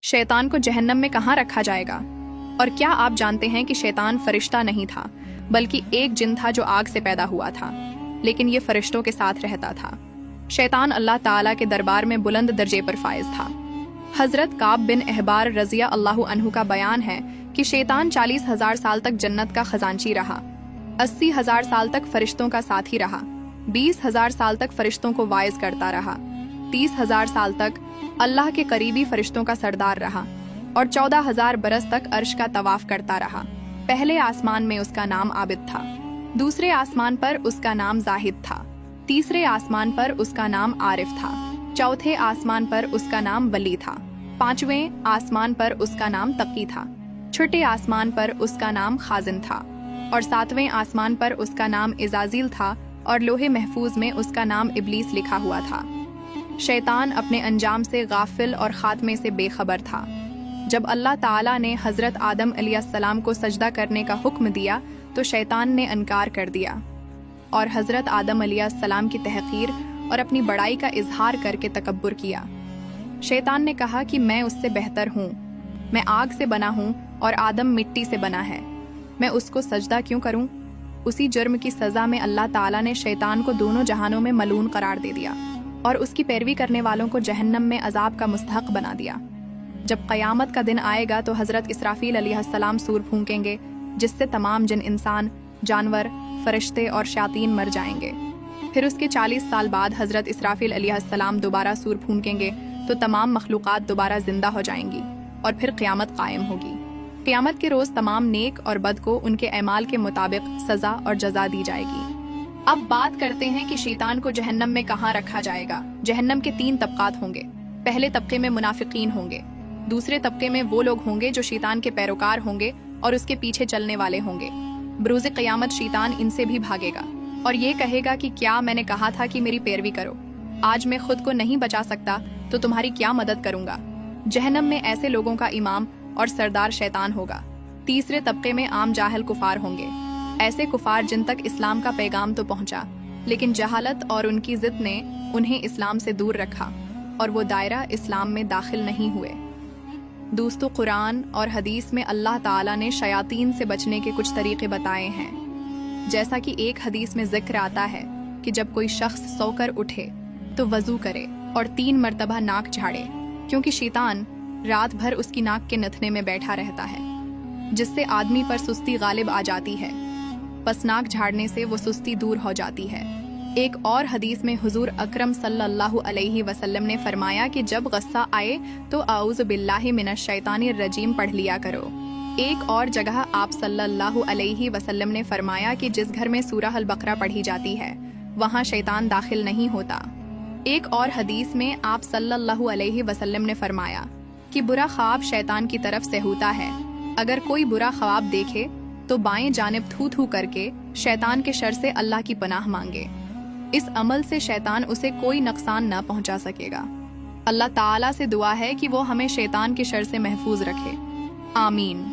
शैतान को जहन्नम में कहाँ रखा जाएगा? और क्या आप जानते हैं कि शैतान फरिश्ता नहीं था, बल्कि एक जिन था जो आग से पैदा हुआ था, लेकिन ये फरिश्तों के साथ रहता था। शैतान अल्लाह ताला के दरबार में बुलंद दर्जे पर फाइज था। हजरत काब बिन अहबार रज़िया अल्लाहु अन्हु का बयान है कि शैतान 40,000 साल तक जन्नत का खजांची रहा, 80,000 साल तक फरिश्तों का साथी रहा, 20,000 साल तक फरिश्तों को वाइज करता रहा, 30,000 साल तक अल्लाह के करीबी फरिश्तों का सरदार रहा और 14,000 बरस तक अर्श का तवाफ करता रहा। पहले आसमान में उसका नाम आबिद था, दूसरे आसमान पर उसका नाम जाहिद था, तीसरे आसमान पर उसका नाम आरिफ था, चौथे आसमान पर उसका नाम वली था, पांचवें आसमान पर उसका नाम तकी था, छठे आसमान पर उसका नाम खाजिन था और सातवें आसमान पर उसका नाम इजाजिल था और लोहे महफूज में उसका नाम इब्लीस लिखा हुआ था। शैतान अपने अंजाम से गाफिल और खात्मे से बेखबर था। जब अल्लाह ताला ने हजरत आदम अलैहिस्सलाम को सजदा करने का हुक्म दिया तो शैतान ने इनकार कर दिया और हजरत आदम अलैहिस्सलाम की तहकीर और अपनी बड़ाई का इजहार करके तकब्बुर किया। शैतान ने कहा कि मैं उससे बेहतर हूँ, मैं आग से बना हूँ और आदम मिट्टी से बना है, मैं उसको सजदा क्यों करूँ? उसी जुर्म की सजा में अल्लाह ताला ने शैतान को दोनों जहानों में मलून करार दे दिया और उसकी पैरवी करने वालों को जहन्नम में अजाब का मुस्तहक बना दिया। जब क़यामत का दिन आएगा तो हजरत इसराफील अलैहिस्सलाम सूर फूंकेंगे, जिससे तमाम जिन इंसान, जानवर, फरिश्ते और शायातीन मर जाएंगे। फिर उसके 40 साल बाद हजरत इसराफील अलैहिस्सलाम दोबारा सूर फूंकेंगे तो तमाम मखलूक़ात दोबारा जिंदा हो जाएंगी और फिर क़यामत कायम होगी। क़यामत के रोज़ तमाम नेक और बद को उनके अमाल के मुताबिक सज़ा और जज़ा दी जाएगी। अब बात करते हैं कि शैतान को जहन्नम में कहाँ रखा जाएगा। जहन्नम के 3 तबकात होंगे। पहले तबके में मुनाफिकीन होंगे, दूसरे तबके में वो लोग होंगे जो शैतान के पैरोकार होंगे और उसके पीछे चलने वाले होंगे। बरूज़ क़यामत शैतान इनसे भी भागेगा और ये कहेगा कि क्या मैंने कहा था कि मेरी पैरवी करो, आज मैं खुद को नहीं बचा सकता तो तुम्हारी क्या मदद करूंगा। जहन्नम में ऐसे लोगों का इमाम और सरदार शैतान होगा। तीसरे तबके में आम जाहिल कुफार होंगे, ऐसे कुफार जिन तक इस्लाम का पैगाम तो पहुंचा, लेकिन जहालत और उनकी जिद ने उन्हें इस्लाम से दूर रखा और वो दायरा इस्लाम में दाखिल नहीं हुए। दोस्तों, कुरान और हदीस में अल्लाह ताला ने शयातीन से बचने के कुछ तरीके बताए हैं। जैसा कि एक हदीस में जिक्र आता है कि जब कोई शख्स सोकर उठे तो वजू करे और 3 मरतबा नाक झाड़े, क्योंकि शैतान रात भर उसकी नाक के नथने में बैठा रहता है, जिससे आदमी पर सुस्ती गालिब आ जाती है। बस नाक झाड़ने से वो सुस्ती दूर हो जाती है। एक और हदीस में हुजूर अकरम सल्लल्लाहु अलैहि वसल्लम ने फरमाया कि जब गुस्सा आए तो आऊज़ु बिल्लाहि मिनश शैतानिर रजीम पढ़ लिया करो। एक और जगह आप सल्लल्लाहु अलैहि वसल्लम ने फरमाया कि जिस घर में सूरह अल बकरा पढ़ी जाती है वहाँ शैतान दाखिल नहीं होता। एक और हदीस में आप सल्लल्लाहु अलैहि वसल्लम ने फरमाया कि बुरा ख्वाब शैतान की तरफ से होता है। अगर कोई बुरा ख्वाब देखे तो बाएं जानिब थू थू करके शैतान के शर से अल्लाह की पनाह मांगे। इस अमल से शैतान उसे कोई नुकसान न पहुंचा सकेगा। अल्लाह ताला से दुआ है कि वो हमें शैतान के शर से महफूज रखे। आमीन।